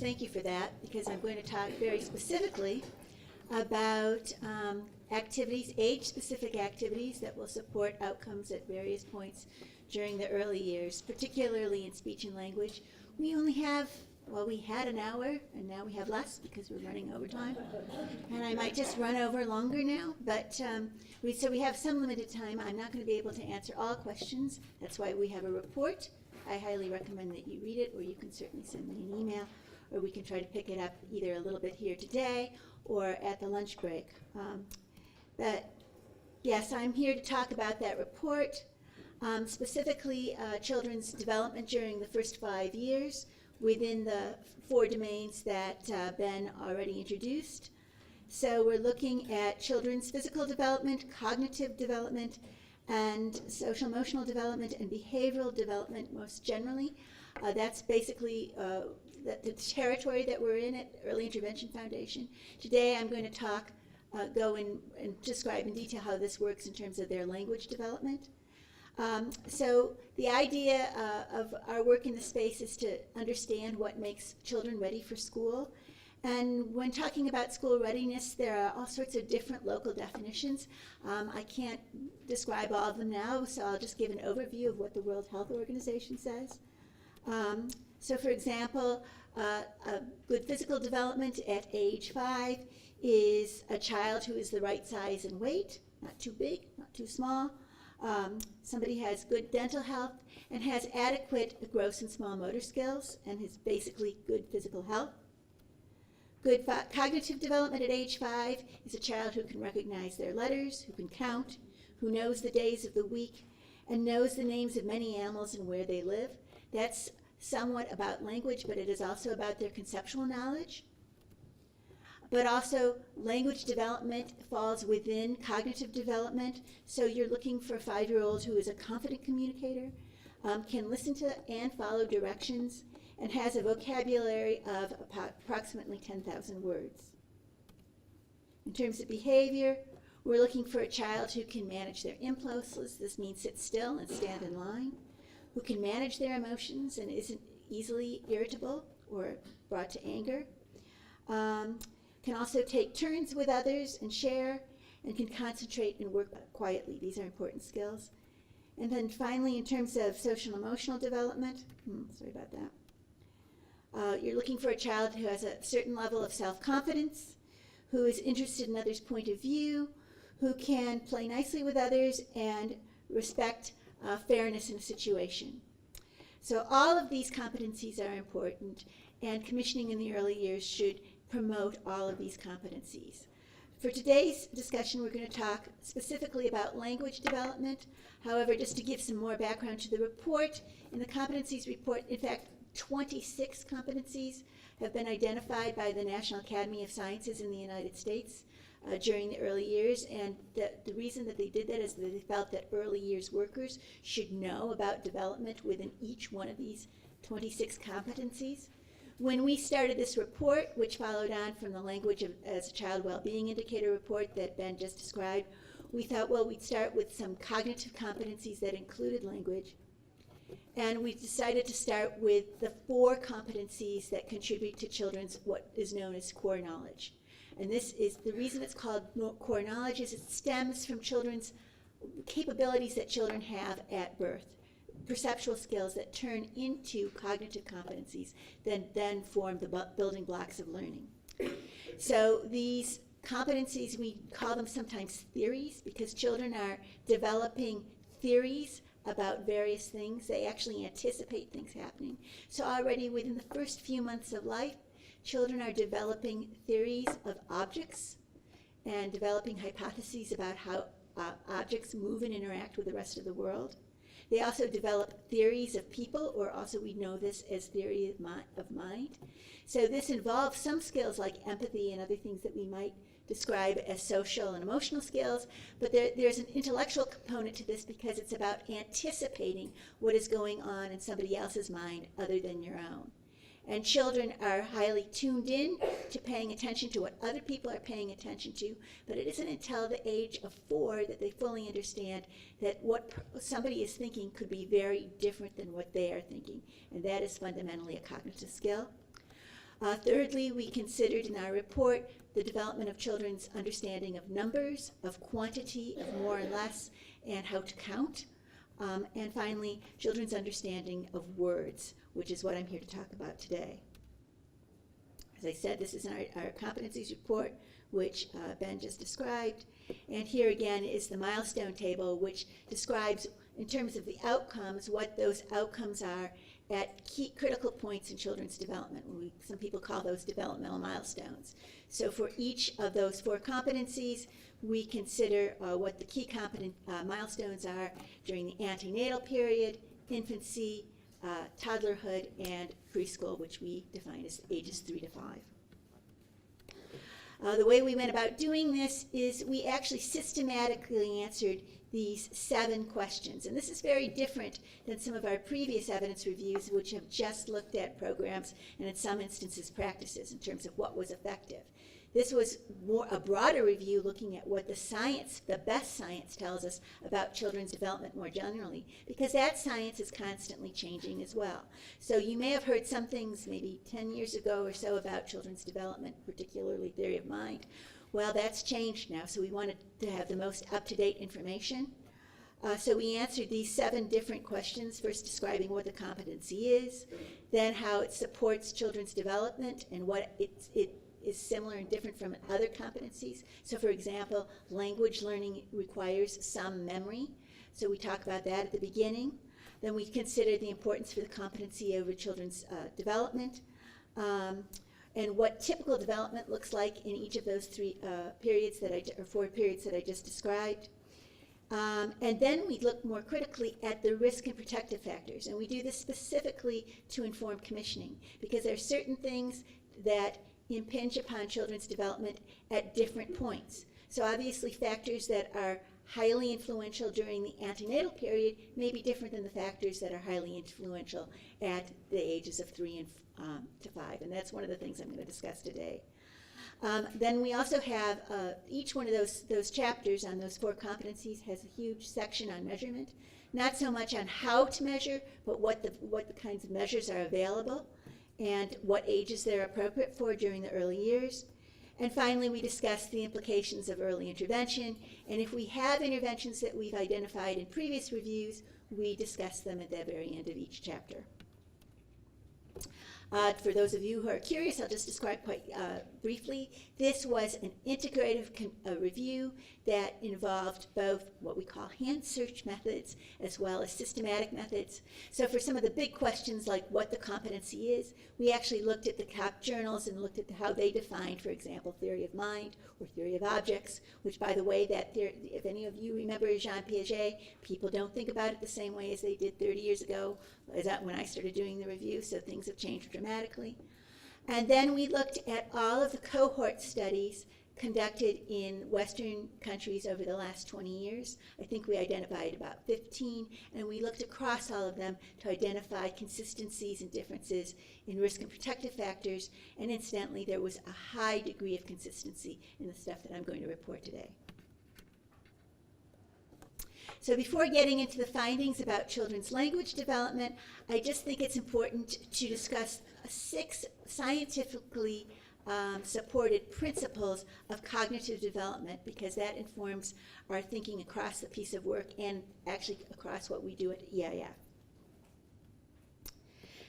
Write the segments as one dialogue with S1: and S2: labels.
S1: thank you for that, because I'm going to talk very specifically about activities, age-specific activities that will support outcomes at various points during the early years, particularly in speech and language. We only have, well, we had an hour, and now we have less because we're running over time. And I might just run over longer now, but so we have some limited time. I'm not going to be able to answer all questions. That's why we have a report. I highly recommend that you read it, or you can certainly send me an email, or we can try to pick it up either a little bit here today or at the lunch break. But yes, I'm here to talk about that report, specifically children's development during the first 5 years within the 4 domains that Ben already introduced. So we're looking at children's physical development, cognitive development, and social emotional development and behavioral development most generally. That's basically the territory that we're in at Early Intervention Foundation. Today I'm going to go in and describe in detail how this works in terms of their language development. So the idea of our work in the space is to understand what makes children ready for school. And when talking about school readiness, there are all sorts of different local definitions. I can't describe all of them now, so I'll just give an overview of what the World Health Organization says. So for example, a good physical development at age 5 is a child who is the right size and weight, not too big, not too small. Somebody has good dental health and has adequate gross and small motor skills and has basically good physical health. Good cognitive development at age 5 is a child who can recognize their letters, who can count, who knows the days of the week, and knows the names of many animals and where they live. That's somewhat about language, but it is also about their conceptual knowledge. But also, language development falls within cognitive development. So you're looking for a 5-year-old who is a confident communicator, can listen to and follow directions, and has a vocabulary of approximately 10,000 words. In terms of behavior, we're looking for a child who can manage their impulses. This means sit still and stand in line, who can manage their emotions and isn't easily irritable or brought to anger, can also take turns with others and share, and can concentrate and work quietly. These are important skills. And then finally, in terms of social emotional development, sorry about that. You're looking for a child who has a certain level of self-confidence, who is interested in others' point of view, who can play nicely with others and respect fairness in a situation. So all of these competencies are important, and commissioning in the early years should promote all of these competencies. For today's discussion, we're going to talk specifically about language development. However, just to give some more background to the report, in the competencies report, in fact, 26 competencies have been identified by the National Academy of Sciences in the United States during the early years, and the reason that they did that is that they felt that early years workers should know about development within each one of these 26 competencies. When we started this report, which followed on from the language as a child well-being indicator report that Ben just described, we thought, well, we'd start with some cognitive competencies that included language. And we decided to start with the 4 competencies that contribute to children's what is known as core knowledge. And this is the reason it's called core knowledge is it stems from children's capabilities that children have at birth, perceptual skills that turn into cognitive competencies that then form the building blocks of learning. So these competencies, we call them sometimes theories because children are developing theories about various things. They actually anticipate things happening. So already within the first few months of life, children are developing theories of objects and developing hypotheses about how objects move and interact with the rest of the world. They also develop theories of people, or also we know this as theory of mind. So this involves some skills like empathy and other things that we might describe as social and emotional skills, but there's an intellectual component to this because it's about anticipating what is going on in somebody else's mind other than your own. And children are highly tuned in to paying attention to what other people are paying attention to, but it isn't until the age of 4 that they fully understand that what somebody is thinking could be very different than what they are thinking, and that is fundamentally a cognitive skill. Thirdly, we considered in our report the development of children's understanding of numbers, of quantity, of more and less, and how to count. And finally, children's understanding of words, which is what I'm here to talk about today. As I said, this is our competencies report, which Ben just described. And here again is the milestone table, which describes, in terms of the outcomes, what those outcomes are at key critical points in children's development. Some people call those developmental milestones. So for each of those 4 competencies, we consider what the key milestones are during the antenatal period, infancy, toddlerhood, and preschool, which we define as ages 3 to 5. The way we went about doing this is we actually systematically answered these 7 questions. And this is very different than some of our previous evidence reviews, which have just looked at programs and in some instances practices in terms of what was effective. This was a broader review looking at what the science, the best science, tells us about children's development more generally, because that science is constantly changing as well. So you may have heard some things maybe 10 years ago or so about children's development, particularly theory of mind. Well, that's changed now, so we wanted to have the most up-to-date information. So we answered these 7 different questions, first describing what the competency is, then how it supports children's development and what it is similar and different from other competencies. So for example, language learning requires some memory. So we talk about that at the beginning. Then we consider the importance for the competency over children's development, and what typical development looks like in each of those 4 periods that I just described. And then we look more critically at the risk and protective factors. And we do this specifically to inform commissioning, because there are certain things that impinge upon children's development at different points. So obviously factors that are highly influential during the antenatal period may be different than the factors that are highly influential at the ages of 3 to 5. And that's one of the things I'm going to discuss today. Then we also have each one of those chapters on those 4 competencies has a huge section on measurement. Not so much on how to measure, but what the kinds of measures are available and what ages they're appropriate for during the early years. And finally, we discuss the implications of early intervention. And if we have interventions that we've identified in previous reviews, we discuss them at the very end of each chapter. For those of you who are curious, I'll just describe quite briefly. This was an integrative review that involved both what we call hand search methods as well as systematic methods. So for some of the big questions like what the competency is, we actually looked at the top journals and looked at how they defined, for example, theory of mind or theory of objects, which, by the way, that if any of you remember Jean Piaget, people don't think about it the same way as they did 30 years ago when I started doing the review, so things have changed dramatically. And then we looked at all of the cohort studies conducted in Western countries over the last 20 years. I think we identified about 15, and we looked across all of them to identify consistencies and differences in risk and protective factors, and incidentally, there was a high degree of consistency in the stuff that I'm going to report today. So before getting into the findings about children's language development, I just think it's important to discuss 6 scientifically supported principles of cognitive development, because that informs our thinking across the piece of work and actually across what we do at EIF.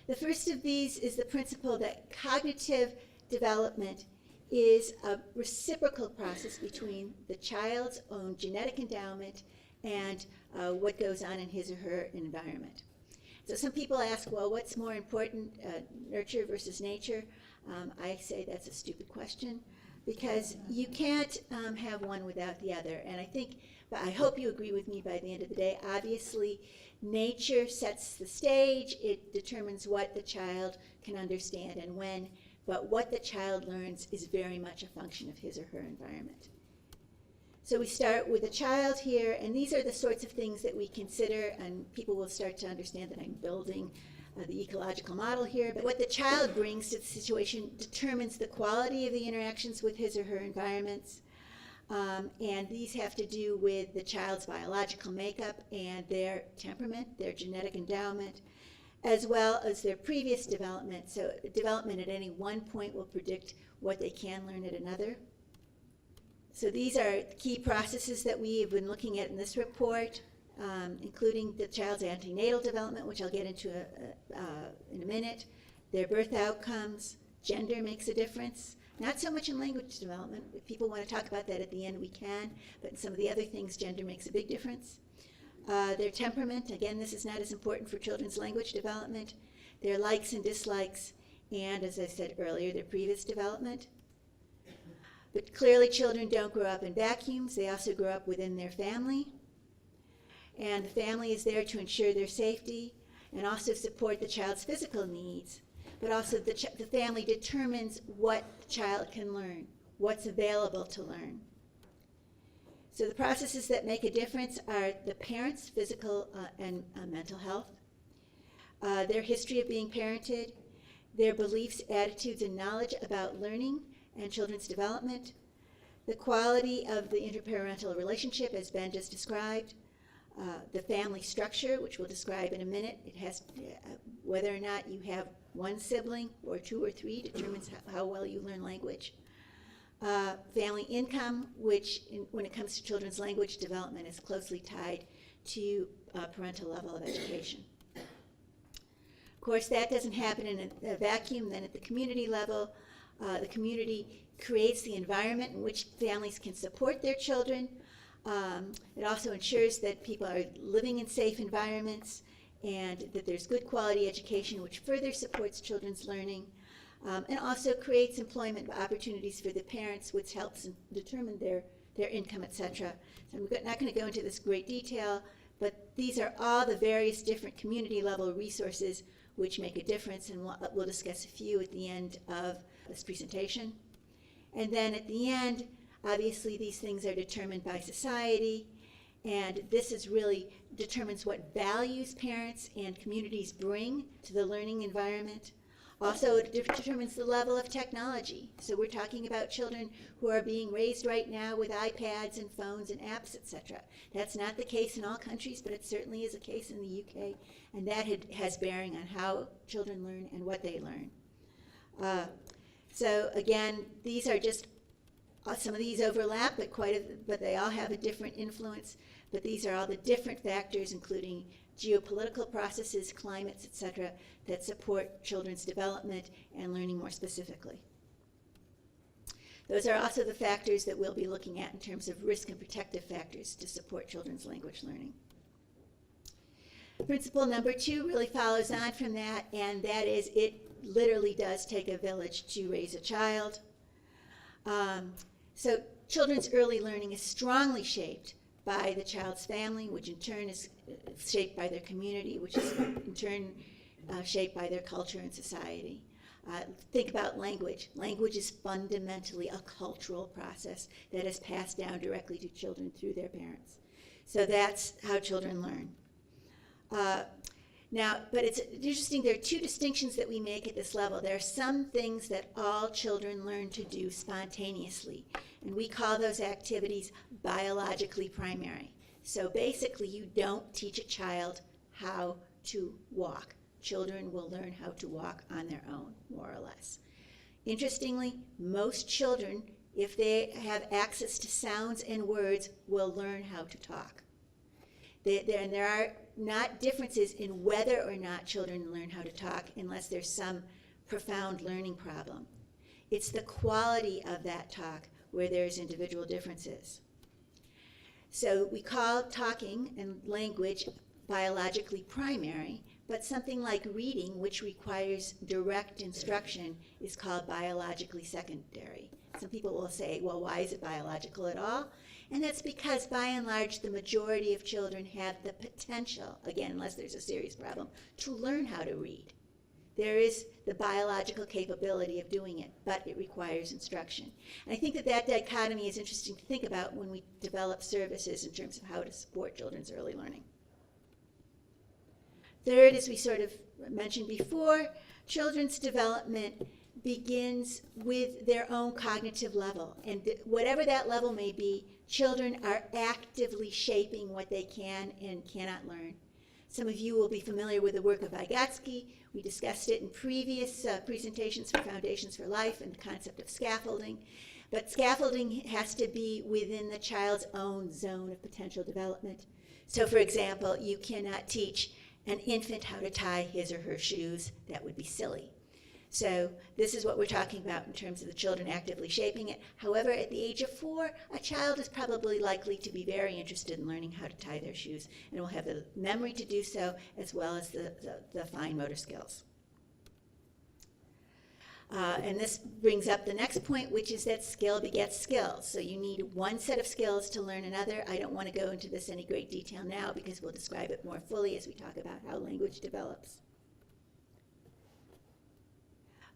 S1: The first of these is the principle that cognitive development is a reciprocal process between the child's own genetic endowment and what goes on in his or her environment. So some people ask, well, what's more important, nurture versus nature? I say that's a stupid question, because you can't have one without the other. And I hope you agree with me by the end of the day. Obviously, nature sets the stage. It determines what the child can understand and when, but what the child learns is very much a function of his or her environment. So we start with a child here, and these are the sorts of things that we consider, and people will start to understand that I'm building the ecological model here. But what the child brings to the situation determines the quality of the interactions with his or her environments. And these have to do with the child's biological makeup and their temperament, their genetic endowment, as well as their previous development. So development at any one point will predict what they can learn at another. So these are key processes that we have been looking at in this report, including the child's antenatal development, which I'll get into in a minute, their birth outcomes, gender makes a difference. Not so much in language development. If people want to talk about that at the end, we can, but in some of the other things, gender makes a big difference. Their temperament, again, this is not as important for children's language development. Their likes and dislikes, and as I said earlier, their previous development. But clearly children don't grow up in vacuums. They also grow up within their family. And the family is there to ensure their safety and also support the child's physical needs. But also the family determines what the child can learn, what's available to learn. So the processes that make a difference are the parents' physical and mental health, their history of being parented, their beliefs, attitudes, and knowledge about learning and children's development, the quality of the interparental relationship, as Ben just described, the family structure, which we'll describe in a minute. It has whether or not you have one sibling or two or three determines how well you learn language. Family income, which when it comes to children's language development is closely tied to parental level of education. Of course, that doesn't happen in a vacuum. Then at the community level, the community creates the environment in which families can support their children. It also ensures that people are living in safe environments and that there's good quality education, which further supports children's learning. And also creates employment opportunities for the parents, which helps determine their income, etc. So I'm not going to go into this great detail, but these are all the various different community level resources which make a difference, and we'll discuss a few at the end of this presentation. And then at the end, obviously these things are determined by society, and this is really determines what values parents and communities bring to the learning environment. Also, it determines the level of technology. So we're talking about children who are being raised right now with iPads and phones and apps, etc. That's not the case in all countries, but it certainly is a case in the UK, and that has bearing on how children learn and what they learn. So again, these are just, some of these overlap, but they all have a different influence. But these are all the different factors, including geopolitical processes, climates, etc., that support children's development and learning more specifically. Those are also the factors that we'll be looking at in terms of risk and protective factors to support children's language learning. Principle number 2 really follows on from that, and that is it literally does take a village to raise a child. So children's early learning is strongly shaped by the child's family, which in turn is shaped by their community, which is in turn shaped by their culture and society. Think about language. Language is fundamentally a cultural process that is passed down directly to children through their parents. So that's how children learn. Now, but it's interesting, there are two distinctions that we make at this level. There are some things that all children learn to do spontaneously, and we call those activities biologically primary. So basically, you don't teach a child how to walk. Children will learn how to walk on their own, more or less. Interestingly, most children, if they have access to sounds and words, will learn how to talk. There are not differences in whether or not children learn how to talk unless there's some profound learning problem. It's the quality of that talk where there's individual differences. So we call talking and language biologically primary, but something like reading, which requires direct instruction, is called biologically secondary. Some people will say, well, why is it biological at all? And that's because, by and large, the majority of children have the potential, again, unless there's a serious problem, to learn how to read. There is the biological capability of doing it, but it requires instruction. And I think that dichotomy is interesting to think about when we develop services in terms of how to support children's early learning. Third, as we sort of mentioned before, children's development begins with their own cognitive level. And whatever that level may be, children are actively shaping what they can and cannot learn. Some of you will be familiar with the work of Vygotsky. We discussed it in previous presentations for Foundations for Life and the concept of scaffolding. But scaffolding has to be within the child's own zone of potential development. So, for example, you cannot teach an infant how to tie his or her shoes. That would be silly. So this is what we're talking about in terms of the children actively shaping it. However, at the age of 4, a child is probably likely to be very interested in learning how to tie their shoes and will have the memory to do so as well as the fine motor skills. And this brings up the next point, which is that skill begets skills. So you need one set of skills to learn another. I don't want to go into this in any great detail now because we'll describe it more fully as we talk about how language develops.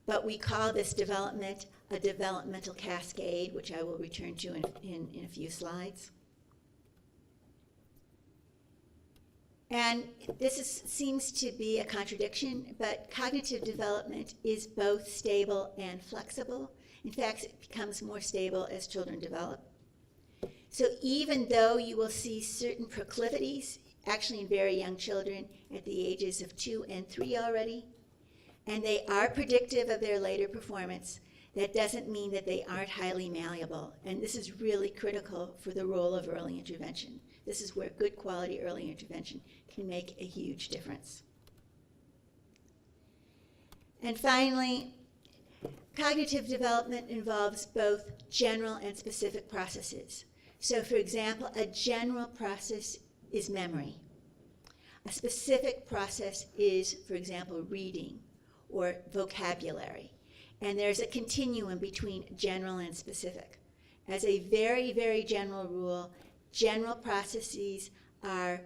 S1: But we call this development a developmental cascade, which I will return to in a few slides. And this seems to be a contradiction, but cognitive development is both stable and flexible. In fact, it becomes more stable as children develop. So even though you will see certain proclivities, actually in very young children at the ages of 2 and 3 already, and they are predictive of their later performance, that doesn't mean that they aren't highly malleable. And this is really critical for the role of early intervention. This is where good quality early intervention can make a huge difference. And finally, cognitive development involves both general and specific processes. So for example, a general process is memory. A specific process is, for example, reading or vocabulary. And there's a continuum between general and specific. As a very, very general rule, general processes are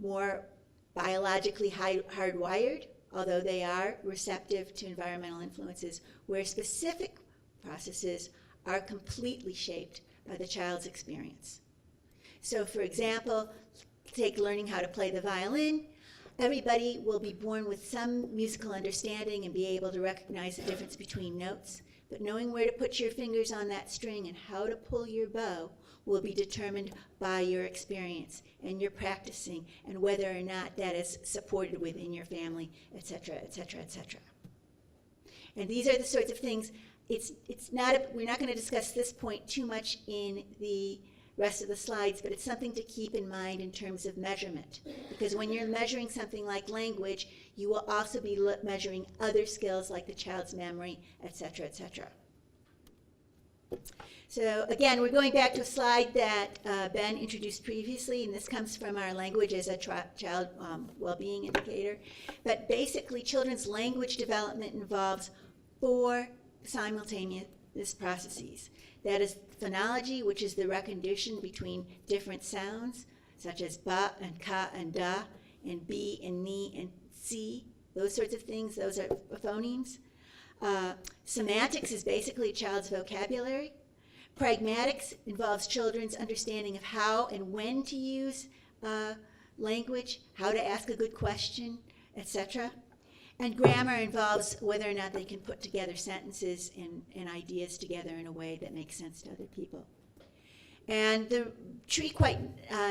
S1: more biologically hardwired, although they are receptive to environmental influences, where specific processes are completely shaped by the child's experience. So for example, take learning how to play the violin. Everybody will be born with some musical understanding and be able to recognize the difference between notes, but knowing where to put your fingers on that string and how to pull your bow will be determined by your experience and your practicing and whether or not that is supported within your family, etc., etc., etc. And these are the sorts of things, we're not going to discuss this point too much in the rest of the slides, but it's something to keep in mind in terms of measurement. Because when you're measuring something like language, you will also be measuring other skills like the child's memory, etc., etc. So again, we're going back to a slide that Ben introduced previously, and this comes from our language as a child well-being indicator. But basically, children's language development involves 4 simultaneous processes. That is phonology, which is the recognition between different sounds, such as ba and ka and da, and b and ni and si, those sorts of things. Those are phonemes. Semantics is basically a child's vocabulary. Pragmatics involves children's understanding of how and when to use language, how to ask a good question, etc. And grammar involves whether or not they can put together sentences and ideas together in a way that makes sense to other people. And the tree quite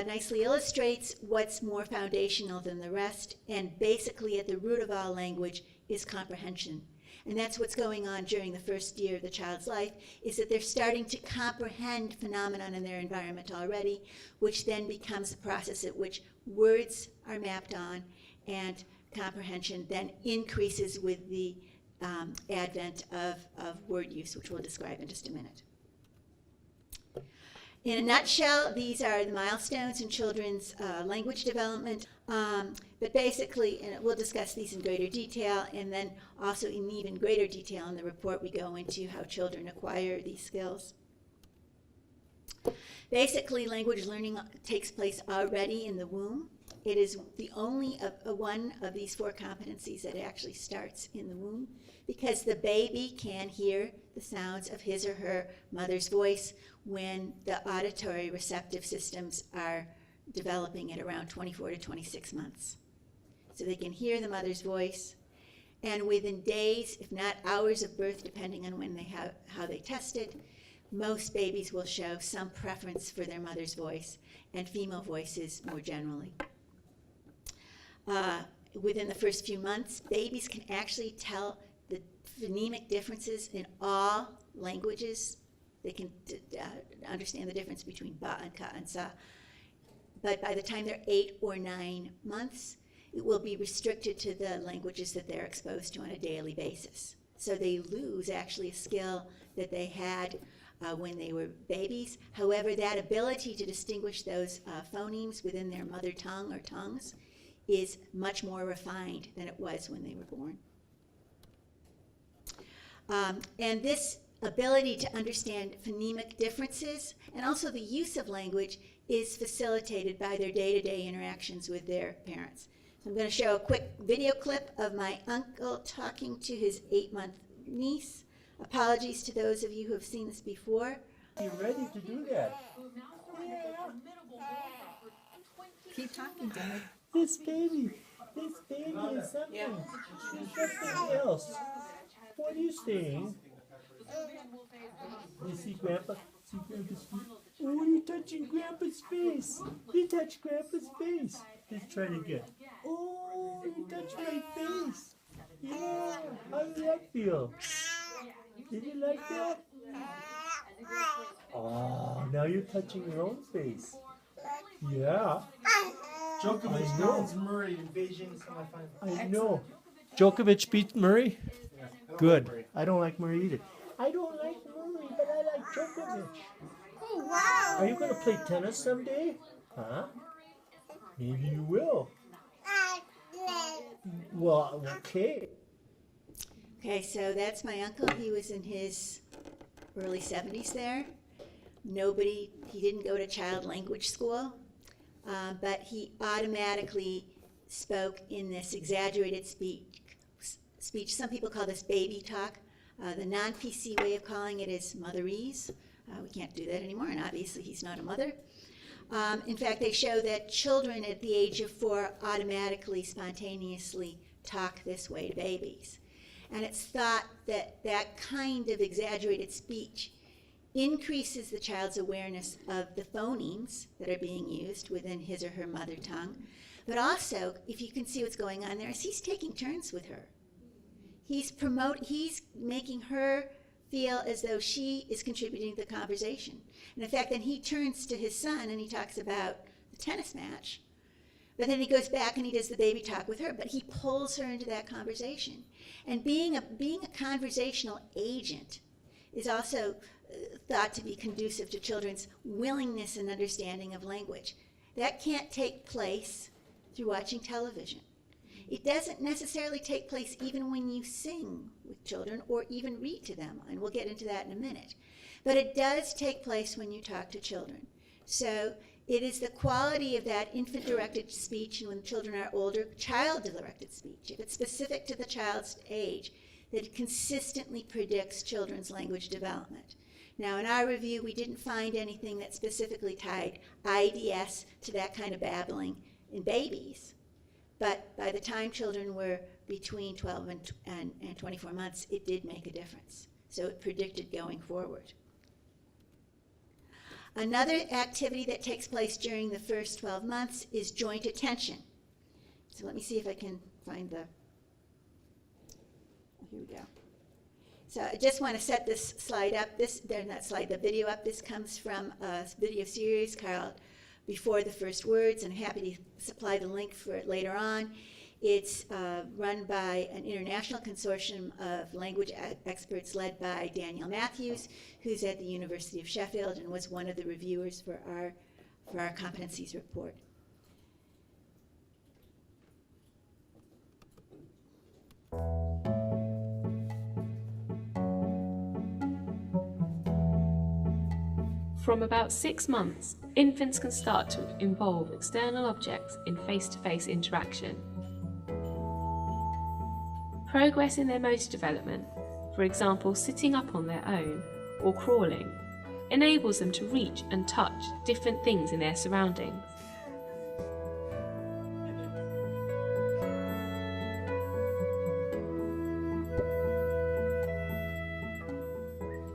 S1: nicely illustrates what's more foundational than the rest, and basically at the root of all language is comprehension. And that's what's going on during the first year of the child's life, is that they're starting to comprehend phenomenon in their environment already, which then becomes the process at which words are mapped on, and comprehension then increases with the advent of word use, which we'll describe in just a minute. In a nutshell, these are the milestones in children's language development. But basically, and we'll discuss these in greater detail, and then also in even greater detail in the report we go into how children acquire these skills. Basically, language learning takes place already in the womb. It is the only one of these 4 competencies that actually starts in the womb, because the baby can hear the sounds of his or her mother's voice when the auditory receptive systems are developing at around 24 to 26 months. So they can hear the mother's voice, and within days, if not hours of birth, depending on when how they test it, most babies will show some preference for their mother's voice, and female voices more generally. within the first few months. Babies can actually tell the phonemic differences in all languages. They can understand the difference between ba and ka and sa. But by the time they're 8 or 9 months, it will be restricted to the languages that they're exposed to on a daily basis. So they lose actually a skill that they had when they were babies. However, that ability to distinguish those phonemes within their mother tongue or tongues is much more refined than it was when they were born. And this ability to understand phonemic differences and also the use of language is facilitated by their day-to-day interactions with their parents. So I'm going to show a quick video clip of my uncle talking to his 8-month niece. Apologies to those of you who have seen this before.
S2: You're ready to do that.
S3: Keep talking, Dad.
S2: This baby is something. There's something else. What are you saying? You see Grandpa? See Grandpa's feet? Oh, you're touching Grandpa's face. You touched Grandpa's face. Let's try it again. Oh, you touched my face. Yeah. How did that feel? Did you like that? Oh, now you're touching your own face. Yeah.
S4: Djokovic beats Murray in Beijing semifinals.
S2: I know. Djokovic beat Murray? Good. I don't like Murray either. I don't like Murray, but I like Djokovic.
S3: Oh, wow.
S2: Are you going to play tennis someday? Huh? Maybe you will. Well, okay.
S1: Okay, so that's my uncle. He was in his early 70s there. He didn't go to child language school, but he automatically spoke in this exaggerated speech. Some people call this baby talk. The non-PC way of calling it is motherese. We can't do that anymore, and obviously he's not a mother. In fact, they show that children at the age of 4 automatically, spontaneously talk this way to babies. And it's thought that that kind of exaggerated speech increases the child's awareness of the phonemes that are being used within his or her mother tongue. But also, if you can see what's going on there, is he's taking turns with her. He's making her feel as though she is contributing to the conversation. And in fact, then he turns to his son and he talks about the tennis match. But then he goes back and he does the baby talk with her, but he pulls her into that conversation. And being a conversational agent is also thought to be conducive to children's willingness and understanding of language. That can't take place through watching television. It doesn't necessarily take place even when you sing with children or even read to them, and we'll get into that in a minute. But it does take place when you talk to children. So it is the quality of that infant-directed speech, and when children are older, child-directed speech, if it's specific to the child's age, that consistently predicts children's language development. Now, in our review, we didn't find anything that specifically tied IDS to that kind of babbling in babies. But by the time children were between 12 and 24 months, it did make a difference. So it predicted going forward. Another activity that takes place during the first 12 months is joint attention. So let me see if I can find the, here we go. So I just want to set this slide up, the video up. This comes from a video series called Before the First Words, and I'm happy to supply the link for it later on. It's run by an international consortium of language experts led by Daniel Matthews, who's at the University of Sheffield and was one of the reviewers for our competencies report.
S5: From about 6 months, infants can start to involve external objects in face-to-face interaction. Progress in their motor development, for example sitting up on their own or crawling, enables them to reach and touch different things in their surroundings.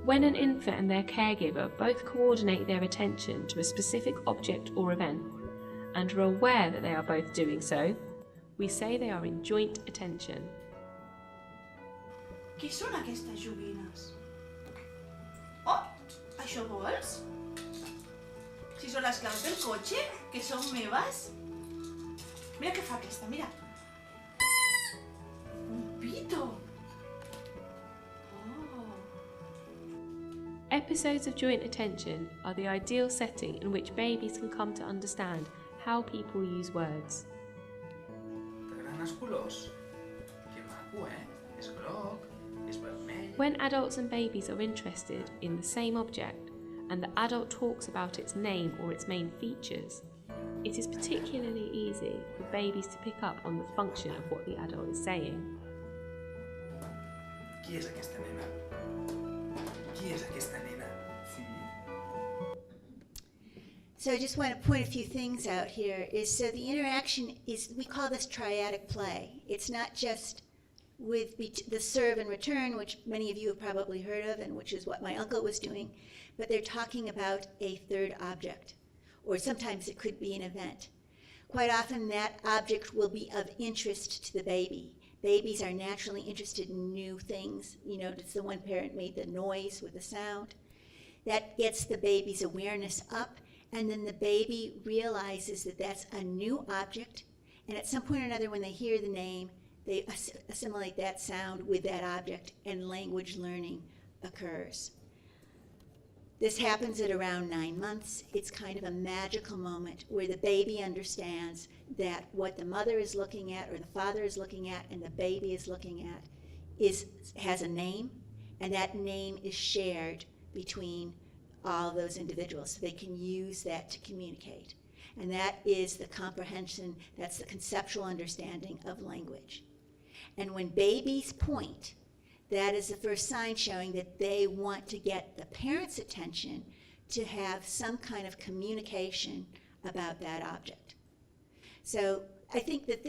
S5: When an infant and their caregiver both coordinate their attention to a specific object or event and are aware that they are both doing so, we say they are in joint attention.
S6: Què són aquestes joguines? Oh, això vols? Si són les claus del cotxe, que són meves. Mira què fa aquesta, mira. Un pito. Oh.
S5: Episodes of joint attention are the ideal setting in which babies can come to understand how people use words.
S7: T'agraden els colors? Que maco, És groc, és vermell...
S5: When adults and babies are interested in the same object and the adult talks about its name or its main features, it is particularly easy for babies to pick up on the function of what the adult is saying.
S7: Qui és aquesta nena? Qui és aquesta nena? Sí.
S1: So I just want to point a few things out here. So the interaction is, we call this triadic play. It's not just with the serve and return, which many of you have probably heard of, and which is what my uncle was doing, but they're talking about a third object, or sometimes it could be an event. Quite often that object will be of interest to the baby. Babies are naturally interested in new things. You notice the one parent made the noise with the sound. That gets the baby's awareness up, and then the baby realizes that that's a new object, and at some point or another when they hear the name, they assimilate that sound with that object, and language learning occurs. This happens at around 9 months. It's kind of a magical moment where the baby understands that what the mother is looking at or the father is looking at and the baby is looking at has a name, and that name is shared between all those individuals, so they can use that to communicate. And that is the comprehension, that's the conceptual understanding of language. And when babies point, that is the first sign showing that they want to get the parent's attention to have some kind of communication about that object. So I think that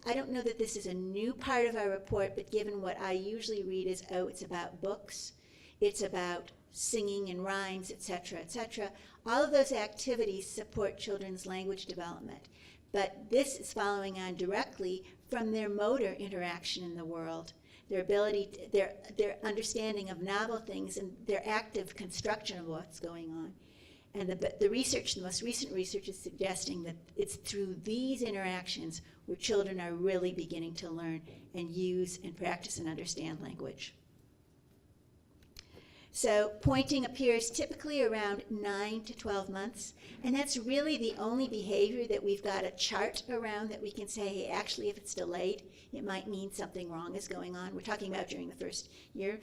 S1: I don't know that this is a new part of our report, but given what I usually read is, it's about books, it's about singing and rhymes, etc., etc. All of those activities support children's language development. But this is following on directly from their motor interaction in the world, their ability, their understanding of novel things, and their active construction of what's going on. And the research, the most recent research, is suggesting that it's through these interactions where children are really beginning to learn and use and practice and understand language. So pointing appears typically around 9 to 12 months, and that's really the only behavior that we've got a chart around that we can say, hey, actually, if it's delayed, it might mean something wrong is going on. We're talking about during the first year.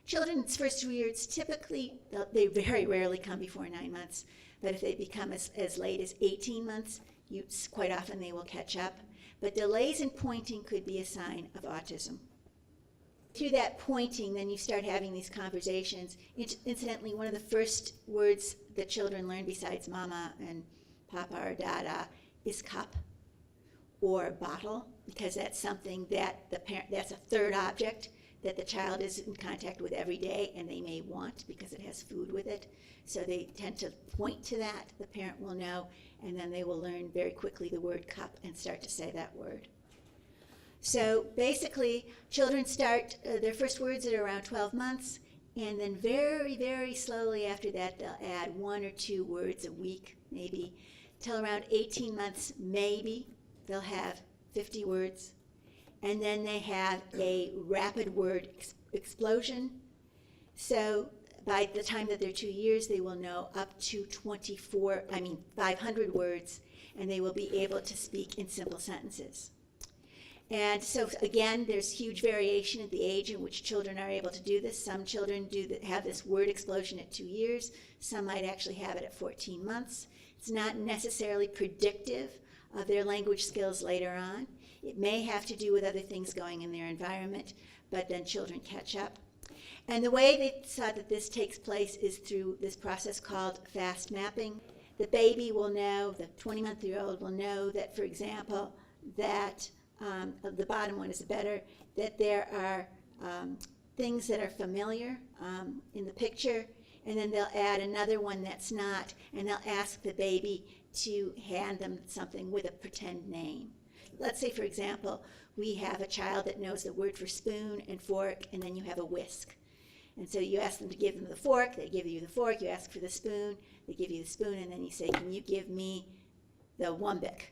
S1: Children's first 2 years, typically, they very rarely come before 9 months, but if they become as late as 18 months, quite often they will catch up. But delays in pointing could be a sign of autism. Through that pointing, then you start having these conversations. Incidentally, one of the first words that children learn besides mama and papa or dada is cup or bottle, because that's something that that's a third object that the child is in contact with every day and they may want because it has food with it. So they tend to point to that, the parent will know, and then they will learn very quickly the word cup and start to say that word. So basically, children start their first words at around 12 months, and then very, very slowly after that, they'll add 1 or 2 words a week, maybe. Till around 18 months, maybe, they'll have 50 words. And then they have a rapid word explosion. So by the time that they're 2 years, they will know up to 500 words, and they will be able to speak in simple sentences. And so, again, there's huge variation at the age in which children are able to do this. Some children have this word explosion at 2 years. Some might actually have it at 14 months. It's not necessarily predictive of their language skills later on. It may have to do with other things going in their environment, but then children catch up. And the way they saw that this takes place is through this process called fast mapping. The baby will know, the 20-month-old will know that, for example, that the bottom one is better, that there are things that are familiar in the picture, and then they'll add another one that's not, and they'll ask the baby to hand them something with a pretend name. let's say, for example, we have a child that knows the word for spoon and fork, and then you have a whisk. And so you ask them to give them the fork, they give you the fork, you ask for the spoon, they give you the spoon, and then you say, can you give me the wumbic?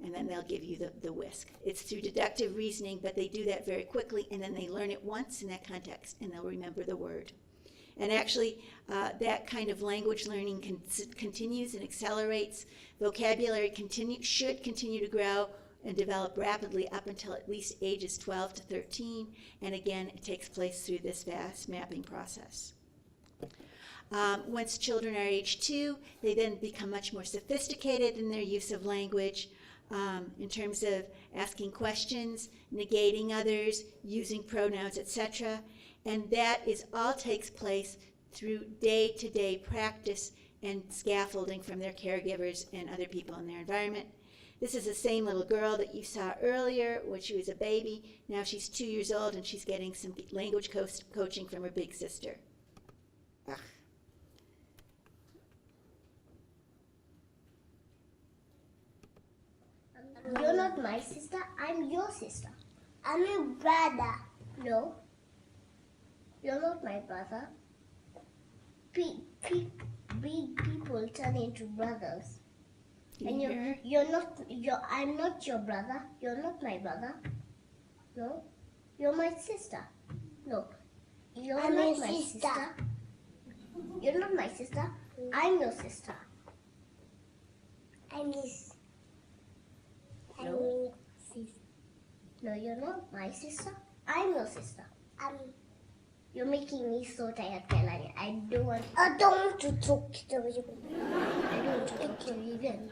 S1: And then they'll give you the whisk. It's through deductive reasoning, but they do that very quickly, and then they learn it once in that context, and they'll remember the word. And actually, that kind of language learning continues and accelerates. Vocabulary should continue to grow and develop rapidly up until at least ages 12 to 13. And again, it takes place through this vast mapping process. Once children are age 2, they then become much more sophisticated in their use of language in terms of asking questions, negating others, using pronouns, etc. And that all takes place through day-to-day practice and scaffolding from their caregivers and other people in their environment. This is the same little girl that you saw earlier when she was a baby. Now she's 2 years old and she's getting some language coaching from her big sister. Ugh.
S8: You're not my sister, I'm your sister. I'm your brother. No. You're not my brother. Big people turn into brothers. And I'm not your brother. You're not my brother. No. You're my sister. No. You're not my sister. You're not my sister. I'm your sister. I'm his. No. No, you're not my sister. I'm your sister. You're making me so tired, Kelani. I don't want to talk to you. I don't want to talk to you again.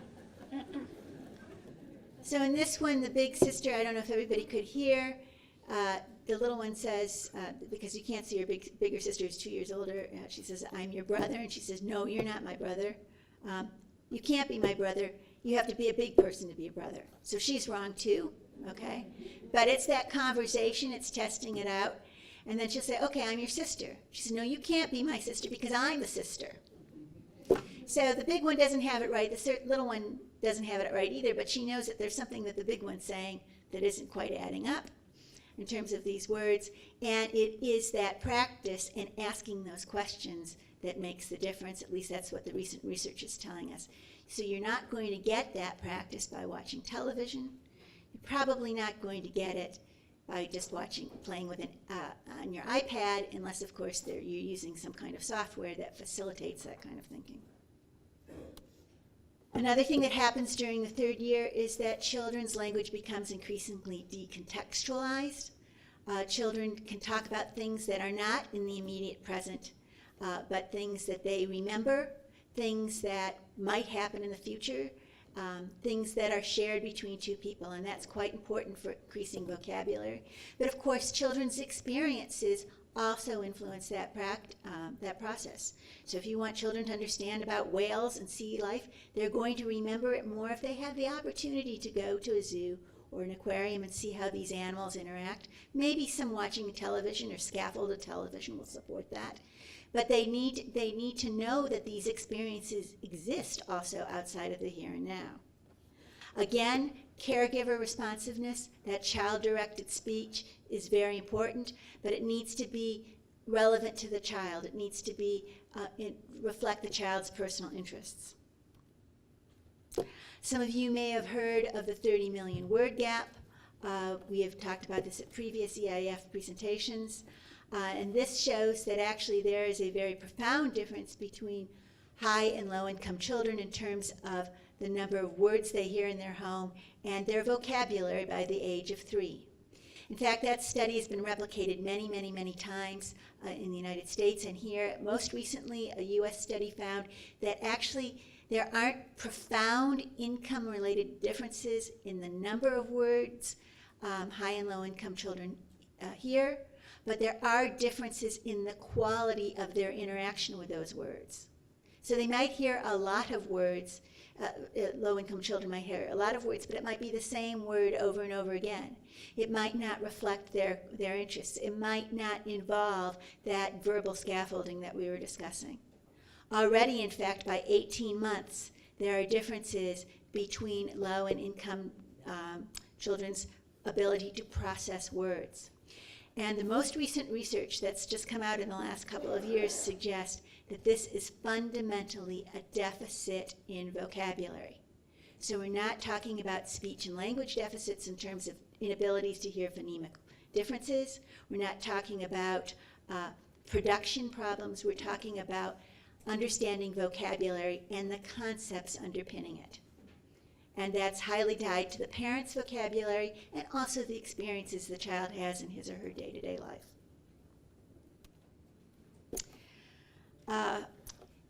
S1: So in this one, the big sister, I don't know if everybody could hear, the little one says, because you can't see her bigger sister is 2 years older, she says, I'm your brother, and she says, no, you're not my brother. You can't be my brother. You have to be a big person to be a brother. So she's wrong too, okay? But it's that conversation, it's testing it out. And then she'll say, okay, I'm your sister. She says, no, you can't be my sister because I'm the sister. So the big one doesn't have it right. The little one doesn't have it right either, but she knows that there's something that the big one's saying that isn't quite adding up in terms of these words. And it is that practice and asking those questions that makes the difference. At least that's what the recent research is telling us. So you're not going to get that practice by watching television. You're probably not going to get it by just playing with on your iPad, unless, of course, you're using some kind of software that facilitates that kind of thinking. Another thing that happens during the 3rd year is that children's language becomes increasingly decontextualized. Children can talk about things that are not in the immediate present, but things that they remember, things that might happen in the future, things that are shared between two people, and that's quite important for increasing vocabulary. But of course, children's experiences also influence that process. So if you want children to understand about whales and sea life, they're going to remember it more if they have the opportunity to go to a zoo or an aquarium and see how these animals interact. Maybe some watching television or scaffolded television will support that. But they need to know that these experiences exist also outside of the here and now. Again, caregiver responsiveness, that child-directed speech is very important, but it needs to be relevant to the child. It needs to be reflect the child's personal interests. Some of you may have heard of the 30 million word gap. We have talked about this at previous EIF presentations. And this shows that actually there is a very profound difference between high and low income children in terms of the number of words they hear in their home and their vocabulary by the age of 3. In fact, that study has been replicated many, many, many times in the United States, and here most recently a US study found that actually there aren't profound income-related differences in the number of words high and low income children hear, but there are differences in the quality of their interaction with those words. So they might hear a lot of words, low-income children might hear a lot of words, but it might be the same word over and over again. It might not reflect their interests. It might not involve that verbal scaffolding that we were discussing. Already, in fact, by 18 months, there are differences between low and income children's ability to process words. And the most recent research that's just come out in the last couple of years suggests that this is fundamentally a deficit in vocabulary. So we're not talking about speech and language deficits in terms of inabilities to hear phonemic differences. We're not talking about production problems. We're talking about understanding vocabulary and the concepts underpinning it. And that's highly tied to the parent's vocabulary and also the experiences the child has in his or her day-to-day life.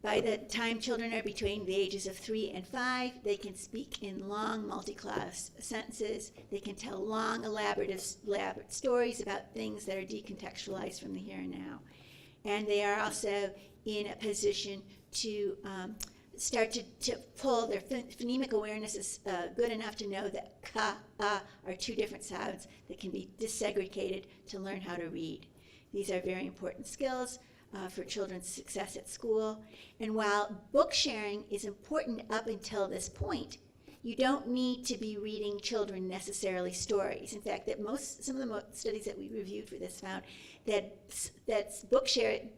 S1: By the time children are between the ages of 3 and 5, they can speak in long multi-clause sentences. They can tell long, elaborate stories about things that are decontextualized from the here and now. And they are also in a position to start to pull their phonemic awareness is good enough to know that ka, are two different sounds that can be desegregated to learn how to read. These are very important skills for children's success at school. And while book sharing is important up until this point, you don't need to be reading children necessarily stories. In fact, some of the studies that we reviewed for this found that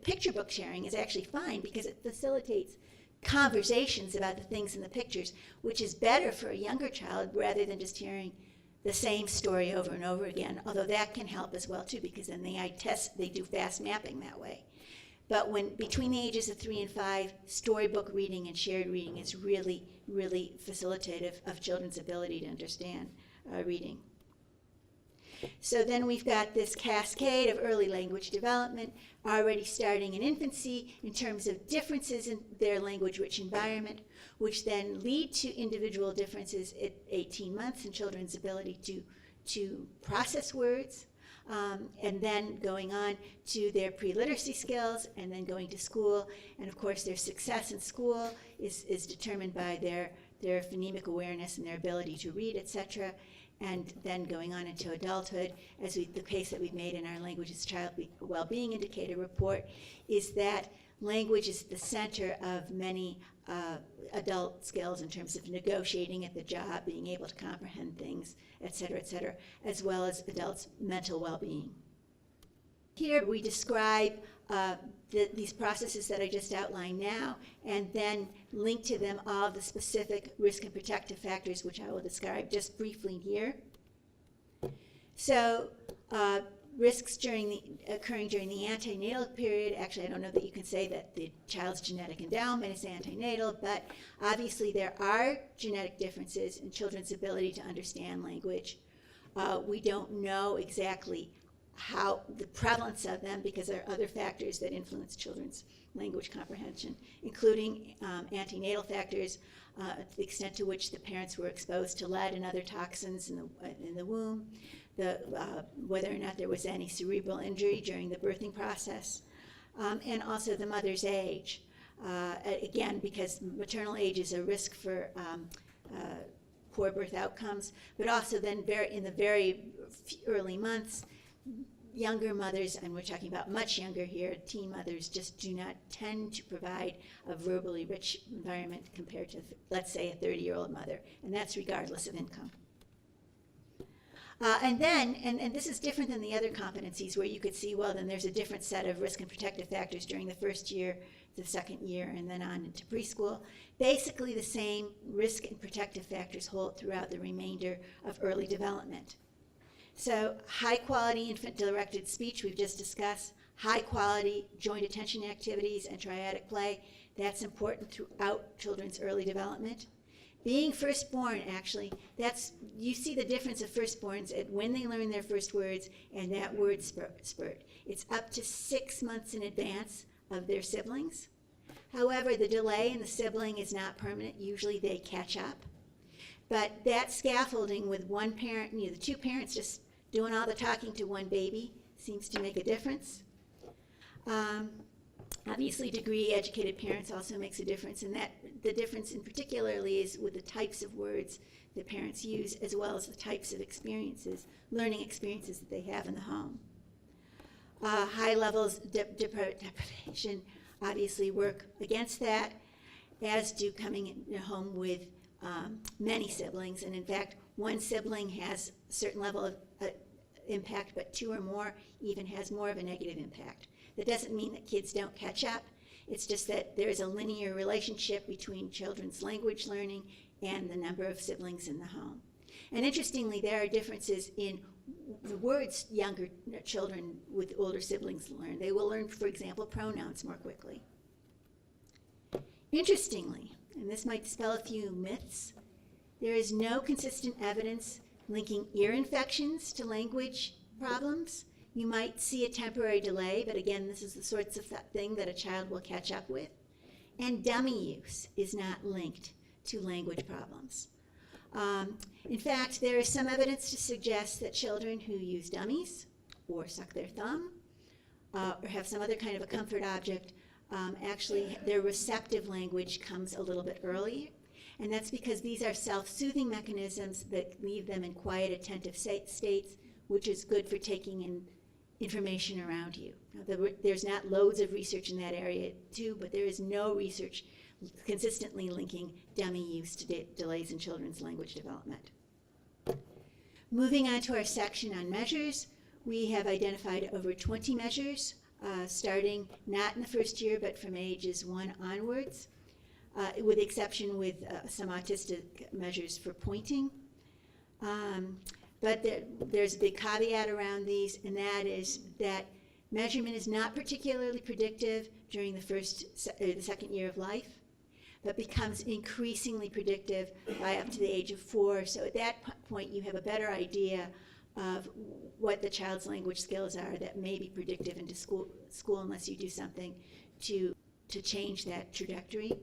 S1: picture book sharing is actually fine because it facilitates conversations about the things in the pictures, which is better for a younger child rather than just hearing the same story over and over again, although that can help as well too, because then they do fast mapping that way. But when between the ages of 3 and 5, storybook reading and shared reading is really, really facilitative of children's ability to understand reading. So then we've got this cascade of early language development already starting in infancy in terms of differences in their language-rich environment, which then lead to individual differences at 18 months in children's ability to process words, and then going on to their pre-literacy skills, and then going to school. And of course, their success in school is determined by their phonemic awareness and their ability to read, etc. And then going on into adulthood, as the case that we've made in our Languages Child Wellbeing Indicator report, is that language is the center of many adult skills in terms of negotiating at the job, being able to comprehend things, et cetera, as well as adults' mental well-being. Here we describe these processes that I just outlined now, and then link to them all the specific risk and protective factors, which I will describe just briefly here. So risks occurring during the antenatal period, actually I don't know that you can say that the child's genetic endowment is antenatal, but obviously there are genetic differences in children's ability to understand language. We don't know exactly how the prevalence of them, because there are other factors that influence children's language comprehension, including antenatal factors, the extent to which the parents were exposed to lead and other toxins in the womb, whether or not there was any cerebral injury during the birthing process, and also the mother's age. Again, because maternal age is a risk for poor birth outcomes, but also then in the very early months, younger mothers, and we're talking about much younger here, teen mothers, just do not tend to provide a verbally rich environment compared to, let's say, a 30-year-old mother, and that's regardless of income. And this is different than the other competencies where you could see, well, then there's a different set of risk and protective factors during the first year, the second year, and then on into preschool. Basically the same risk and protective factors hold throughout the remainder of early development. So high-quality infant-directed speech we've just discussed, high-quality joint attention activities and triadic play, that's important throughout children's early development. Being firstborn, actually, you see the difference of firstborns at when they learn their first words and that word spurt. It's up to 6 months in advance of their siblings. However, the delay in the sibling is not permanent. Usually they catch up. But that scaffolding with one parent, the two parents just doing all the talking to one baby seems to make a difference. Obviously, degree-educated parents also makes a difference, and that the difference in particularly is with the types of words that parents use, as well as the types of learning experiences that they have in the home. High levels of deprivation obviously work against that, as do coming in a home with many siblings, and in fact, one sibling has a certain level of impact, but two or more even has more of a negative impact. That doesn't mean that kids don't catch up. It's just that there's a linear relationship between children's language learning and the number of siblings in the home. And interestingly, there are differences in the words younger children with older siblings learn. They will learn, for example, pronouns more quickly. Interestingly, and this might dispel a few myths, there is no consistent evidence linking ear infections to language problems. You might see a temporary delay, but again, this is the sorts of thing that a child will catch up with. And dummy use is not linked to language problems. In fact, there is some evidence to suggest that children who use dummies or suck their thumb or have some other kind of a comfort object, actually their receptive language comes a little bit earlier. And that's because these are self-soothing mechanisms that leave them in quiet, attentive states, which is good for taking in information around you. Now, there's not loads of research in that area too, but there is no research consistently linking dummy use to delays in children's language development. Moving on to our section on measures, we have identified over 20 measures, starting not in the first year, but from ages 1 onwards, with the exception with some autistic measures for pointing. But there's a big caveat around these, and that is that measurement is not particularly predictive during the second year of life, but becomes increasingly predictive by up to the age of 4. So at that point, you have a better idea of what the child's language skills are that may be predictive into school unless you do something to change that trajectory.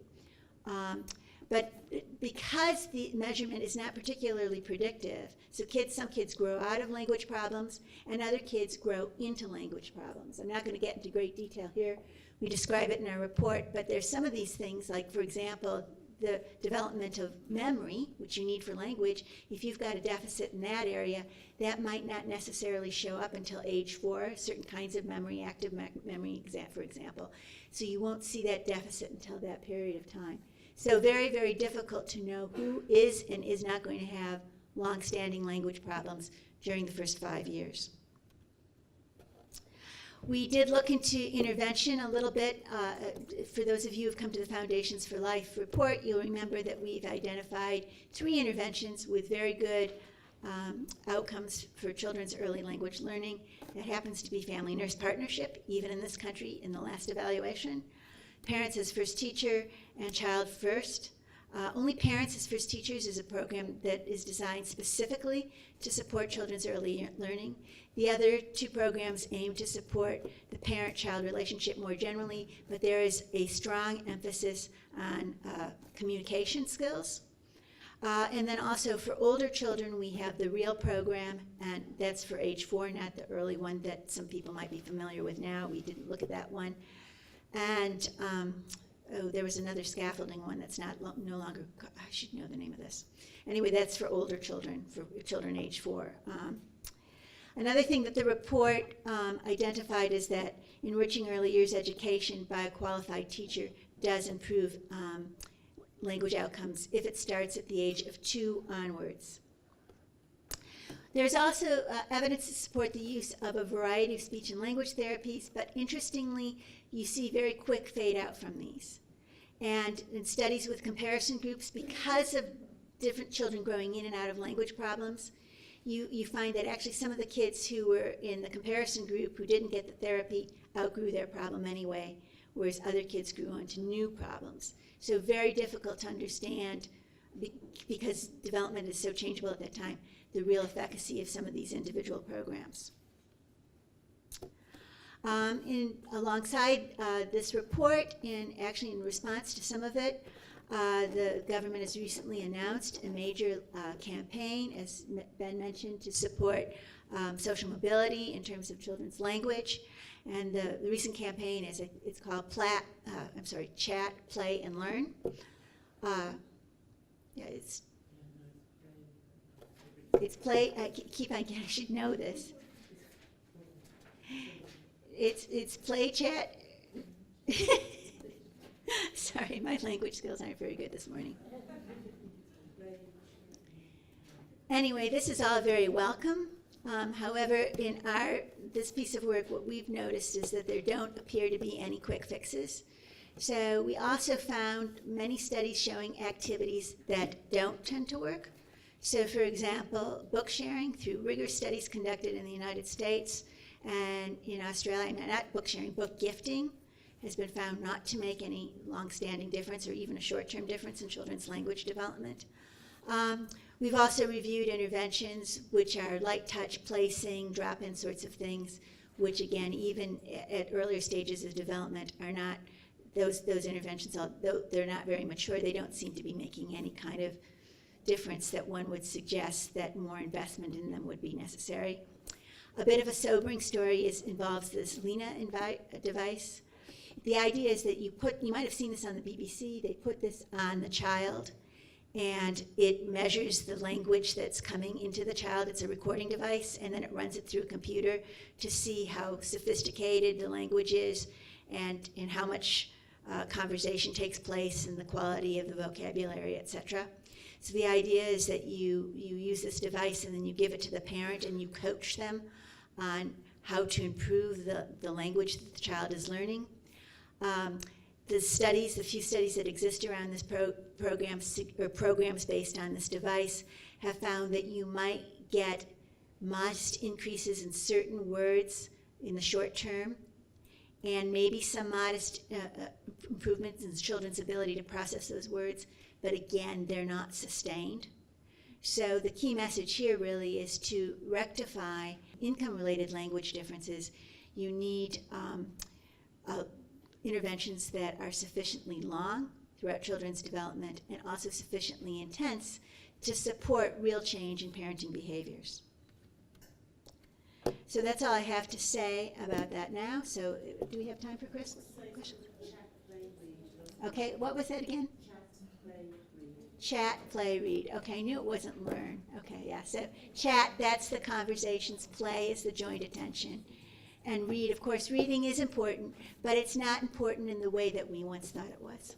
S1: But because the measurement is not particularly predictive, so some kids grow out of language problems and other kids grow into language problems. I'm not going to get into great detail here. We describe it in our report, but there's some of these things, like, for example, the development of memory, which you need for language. If you've got a deficit in that area, that might not necessarily show up until age 4, certain kinds of memory, active memory, for example. So you won't see that deficit until that period of time. So very, very difficult to know who is and is not going to have long-standing language problems during the first 5 years. We did look into intervention a little bit. For those of you who have come to the Foundations for Life report, you'll remember that we've identified 3 interventions with very good outcomes for children's early language learning. That happens to be family nurse partnership, even in this country in the last evaluation. Parents as First Teacher, and Child First. Only Parents as First Teachers is a program that is designed specifically to support children's early learning. The other 2 programs aim to support the parent-child relationship more generally, but there is a strong emphasis on communication skills. And then also for older children, we have the REAL program, and that's for age 4, not the early one that some people might be familiar with now. We didn't look at that one. And there was another scaffolding one that's no longer, I should know the name of this. Anyway, that's for older children, for children age 4. Another thing that the report identified is that enriching early years education by a qualified teacher does improve language outcomes if it starts at the age of 2 onwards. There's also evidence to support the use of a variety of speech and language therapies, but interestingly, you see very quick fade out from these. And in studies with comparison groups, because of different children growing in and out of language problems, you find that actually some of the kids who were in the comparison group who didn't get the therapy outgrew their problem anyway, whereas other kids grew on to new problems. So very difficult to understand, because development is so changeable at that time, the real efficacy of some of these individual programs. Alongside this report, and actually in response to some of it, the government has recently announced a major campaign, as Ben mentioned, to support social mobility in terms of children's language. And the recent campaign it's called Chat, Play, and Learn. It's play. I should know this. It's play, chat. Sorry, my language skills aren't very good this morning. Anyway, this is all very welcome. However, in this piece of work, what we've noticed is that there don't appear to be any quick fixes. So we also found many studies showing activities that don't tend to work. So for example, book sharing through rigorous studies conducted in the United States and in Australia, not book sharing, book gifting has been found not to make any long-standing difference or even a short-term difference in children's language development. We've also reviewed interventions which are light touch, placing, drop-in sorts of things, which again, even at earlier stages of development are not, those interventions, although they're not very mature, they don't seem to be making any kind of difference that one would suggest that more investment in them would be necessary. A bit of a sobering story involves this Lena device. The idea is that you might have seen this on the BBC, they put this on the child and it measures the language that's coming into the child. It's a recording device, and then it runs it through a computer to see how sophisticated the language is and how much conversation takes place and the quality of the vocabulary, etc. So the idea is that you use this device and then you give it to the parent and you coach them on how to improve the language that the child is learning. The few studies that exist around this programs based on this device have found that you might get modest increases in certain words in the short term and maybe some modest improvements in children's ability to process those words, but again, they're not sustained. So the key message here really is to rectify income-related language differences. You need interventions that are sufficiently long throughout children's development and also sufficiently intense to support real change in parenting behaviors. So that's all I have to say about that now. So do we have time for questions? Okay, what was that again? Chat, play, read. Okay, I knew it wasn't learn. Okay, yeah, so chat, that's the conversations. Play is the joint attention. And read, of course, reading is important, but it's not important in the way that we once thought it was.